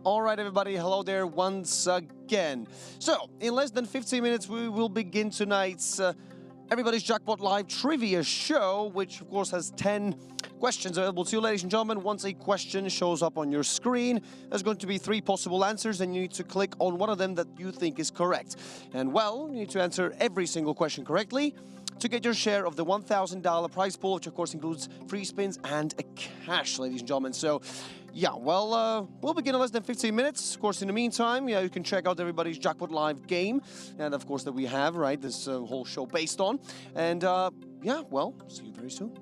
All right, everybody, hello there once again. So, in less than 15 minutes, we will begin tonight's Everybody's Jackpot Live Trivia Show, which, of course, has 10 questions available to you, ladies and gentlemen. Once a question shows up on your screen, there's going to be 3 possible answers, and you need to click on one of them that you think is correct. And, well, you need to answer every single question correctly to get your share of the $1,000 prize pool, which, of course, includes free spins and a cash, ladies and gentlemen. So, yeah, well, we'll begin in less than 15 minutes. Of course, in the meantime, yeah, you can check out Everybody's Jackpot Live game, and of course that we have, right, this whole show based on. And, yeah, well, see you very soon.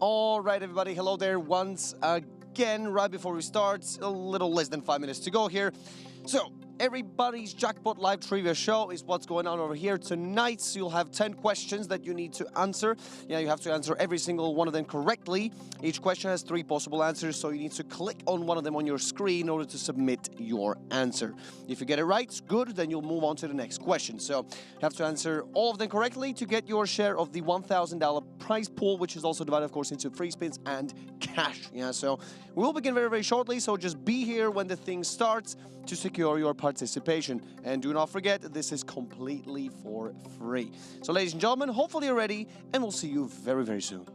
All right, everybody, hello there once again. Right before we start, a little less than 5 minutes to go here. So, everybody's Jackpot Live Trivia Show is what's going on over here tonight. So you'll have 10 questions that you need to answer. Yeah, you have to answer every single one of them correctly. Each question has 3 possible answers, so you need to click on one of them on your screen in order to submit your answer. If you get it right, good, then you'll move on to the next question. So you have to answer all of them correctly to get your share of the $1,000 prize pool, which is also divided, of course, into free spins and cash. Yeah, so we'll begin very, very shortly, so just be here when the thing starts to secure your participation. And do not forget, this is completely for free. So ladies and gentlemen, hopefully you're ready, and we'll see you very, very soon.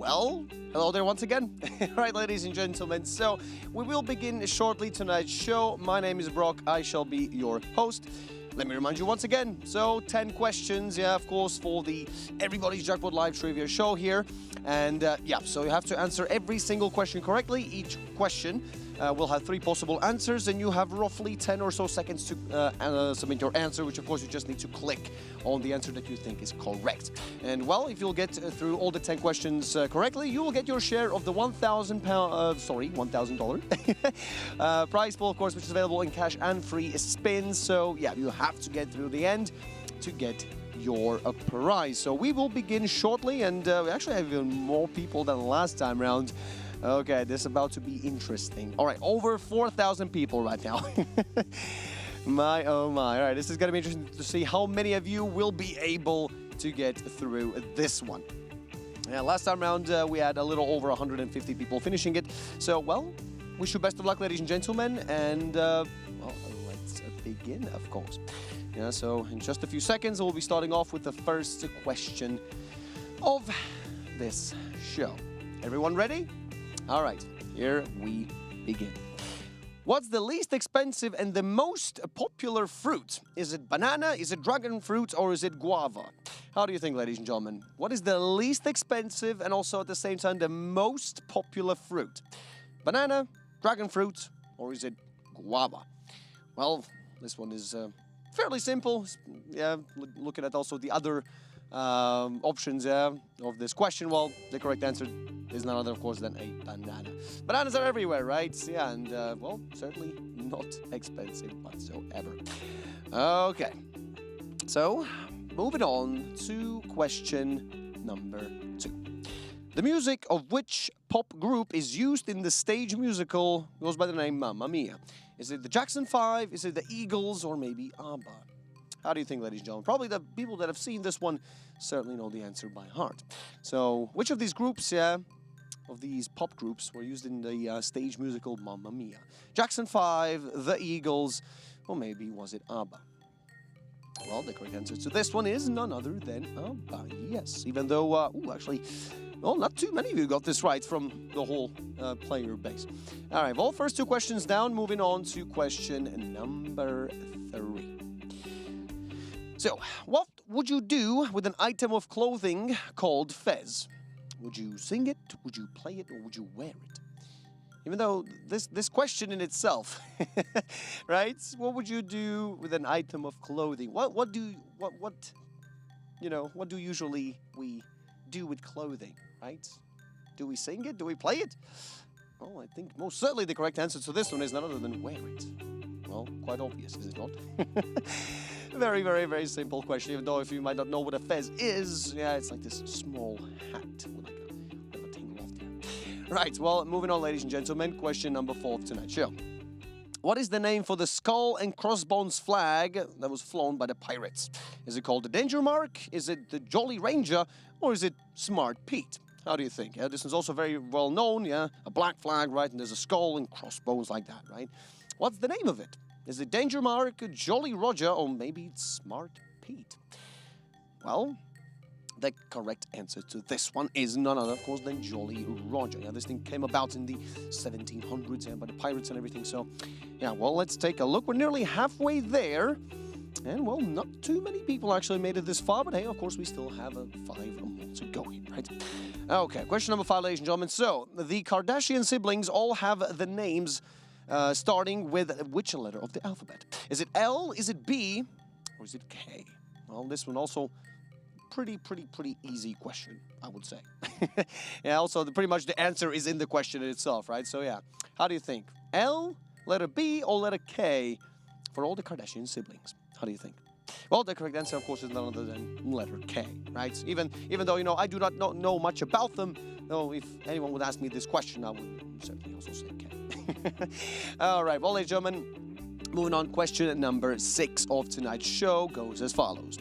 Well, hello there once again. Right, ladies and gentlemen, so we will begin shortly tonight's show. My name is Brock. I shall be your host. Let me remind you once again, so 10 questions, yeah, of course, for the Everybody's Jackpot Live Trivia show here. And yeah, so you have to answer every single question correctly. Each question will have 3 possible answers, and you have roughly 10 or so seconds to submit your answer, which of course you just need to click on the answer that you think is correct. And well, if you'll get through all the 10 questions correctly, you will get your share of the $1,000 prize pool, of course, which is available in cash and free spins. So yeah, you have to get through the end to get your prize. So we will begin shortly, and we actually have even more people than last time round. Okay, this is about to be interesting. All right, over 4,000 people right now. My, oh my. All right, this is going to be interesting to see how many of you will be able to get through this one. Yeah, last time round, we had a little over 150 people finishing it. So, well, wish you best of luck, ladies and gentlemen. And, well, let's begin, of course. Yeah, so in just a few seconds, we'll be starting off with the first question of this show. Everyone ready? All right, here we begin. What's the least expensive and the most popular fruit? Is it banana, is it dragon fruit, or is it guava? How do you think, ladies and gentlemen? What is the least expensive and also at the same time the most popular fruit? Banana, dragon fruit, or is it guava? Well, this one is fairly simple. Yeah, looking at also the other options of this question, well, the correct answer is none other, of course, than a banana. Bananas are everywhere, right? Yeah, and, well, certainly not expensive whatsoever. Okay, so moving on to question number 2. The music of which pop group is used in the stage musical goes by the name Mamma Mia? Is it the Jackson 5, is it the Eagles, or maybe ABBA? How do you think, ladies and gentlemen? Probably the people that have seen this one certainly know the answer by heart. So, which of these groups, of these pop groups, were used in the stage musical Mamma Mia? Jackson 5, the Eagles, or maybe was it ABBA? Well, the correct answer to this one is none other than ABBA, yes. Even though, actually, well, not too many of you got this right from the whole player base. All right, well, first 2 questions down. Moving on to question number 3. So, what would you do with an item of clothing called fez? Would you sing it, would you play it, or would you wear it? Even though this question in itself, right? What would you do with an item of clothing? What do usually we do with clothing, right? Do we sing it? Do we play it? Well, I think most certainly the correct answer to this one is none other than wear it. Well, quite obvious, is it not? Very, very, very simple question, even though if you might not know what a fez is, yeah, it's like this small hat with like a tangle off there. Right, well, moving on, ladies and gentlemen, question number 4 of tonight's show. What is the name for the skull and crossbones flag that was flown by the pirates? Is it called the Danger Mark? Is it the Jolly Ranger? Or is it Smart Pete? How do you think? Yeah, this is also very well known, yeah, a black flag, right, and there's a skull and crossbones like that, right? What's the name of it? Is it Danger Mark, Jolly Roger, or maybe it's Smart Pete? Well, the correct answer to this one is none other, of course, than Jolly Roger. Yeah, this thing came about in the 1700s, yeah, by the pirates and everything. So, yeah, well, let's take a look. We're nearly halfway there. And, well, not too many people actually made it this far. But, hey, of course, we still have 5 more to go here, right? Okay, question number 5, ladies and gentlemen. So, the Kardashian siblings all have the names starting with which letter of the alphabet? Is it L, is it B, or is it K? Well, this one also pretty easy question, I would say. Yeah, also pretty much the answer is in the question itself, right? So yeah, how do you think? L, letter B, or letter K for all the Kardashian siblings? How do you think? Well, the correct answer, of course, is none other than letter K, right? Even though, you know, I do not know much about them, though if anyone would ask me this question, I would certainly also say K. All right, well, ladies and gentlemen, moving on, question number 6 of tonight's show goes as follows.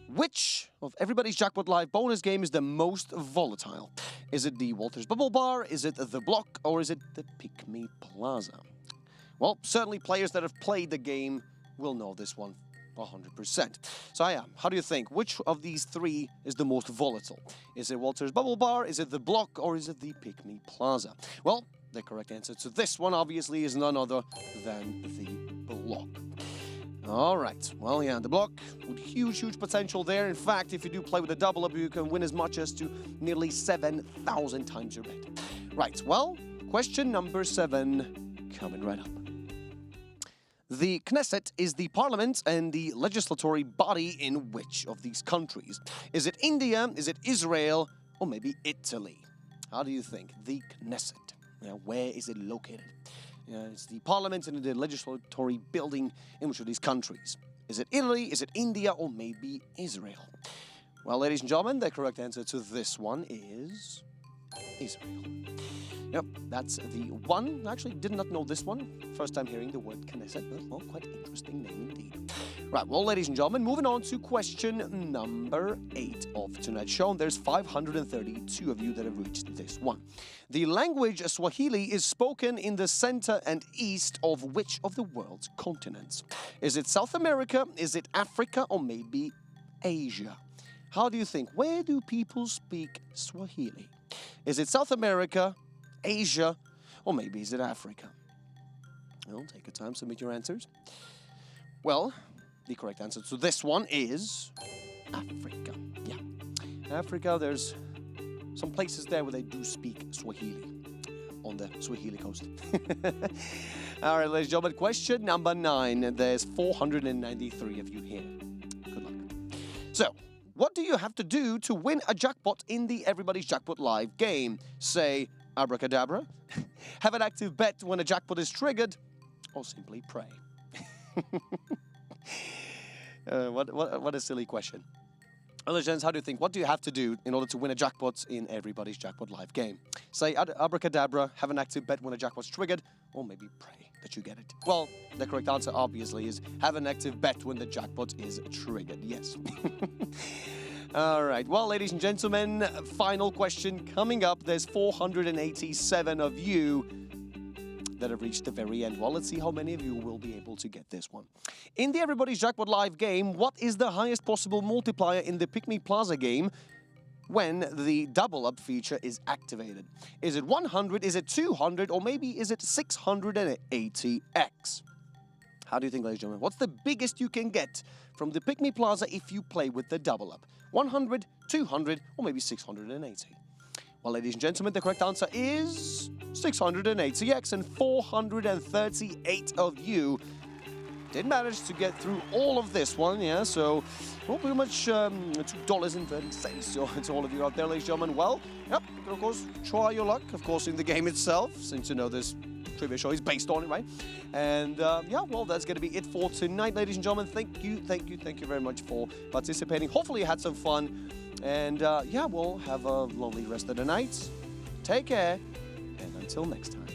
Which of Everybody's Jackpot Live bonus game is the most volatile? Is it the Walter's Bubble Bar, is it the Block, or is it the Pick Me Plaza? Well, certainly players that have played the game will know this one 100%. So how do you think? Which of these three is the most volatile? Is it Walter's Bubble Bar, is it the Block, or is it the Pick Me Plaza? Well, the correct answer to this one obviously is none other than the Block. All right, well, the Block with huge potential there. In fact, if you do play with a double up, you can win as much as to nearly 7,000 times your bet. Right, well, question number 7 coming right up. The Knesset is the parliament and the legislatory body in which of these countries? Is it India, is it Israel, or maybe Italy? How do you think? The Knesset. Where is it located? It's the parliament and the legislatory building in which of these countries? Is it Italy, is it India, or maybe Israel? Well, ladies and gentlemen, the correct answer to this one is Israel. Yep, that's the one. I actually did not know this one. First time hearing the word Knesset. Well, quite interesting name indeed. Right, well, ladies and gentlemen, moving on to question number 8 of tonight's show. And there's 532 of you that have reached this one. The language Swahili is spoken in the center and east of which of the world's continents? Is it South America, is it Africa, or maybe Asia? How do you think? Where do people speak Swahili? Is it South America, Asia, or maybe is it Africa? Well, take your time, submit your answers. Well, the correct answer to this one is Africa. Yeah, Africa, there's some places there where they do speak Swahili, on the Swahili coast. All right, ladies and gentlemen, question number 9. There's 493 of you here. Good luck. So, what do you have to do to win a jackpot in the Everybody's Jackpot Live game? Say, abracadabra, have an active bet when a jackpot is triggered, or simply pray. What a silly question. Well, gents, how do you think? What do you have to do in order to win a jackpot in Everybody's Jackpot Live game? Say abracadabra, have an active bet when a jackpot's triggered, or maybe pray that you get it. Well, the correct answer obviously is have an active bet when the jackpot is triggered. Yes. All right, well, ladies and gentlemen, final question coming up. There's 487 of you that have reached the very end. Well, let's see how many of you will be able to get this one. In the Everybody's Jackpot Live game, what is the highest possible multiplier in the Pick Me Plaza game when the double up feature is activated? Is it 100, is it 200, or maybe is it 680x? How do you think, ladies and gentlemen? What's the biggest you can get from the Pick Me Plaza if you play with the double up? 100, 200, or maybe 680? Well, ladies and gentlemen, the correct answer is 680x, and 438 of you did manage to get through all of this one, yeah, so well, pretty much $2.30 to all of you out there, ladies and gentlemen. Well, yep, you can, of course, try your luck, of course, in the game itself, since you know this trivia show is based on it, right? And yeah, well, that's going to be it for tonight, ladies and gentlemen. Thank you very much for participating. Hopefully you had some fun, and yeah, we'll have a lovely rest of the night. Take care, and until next time.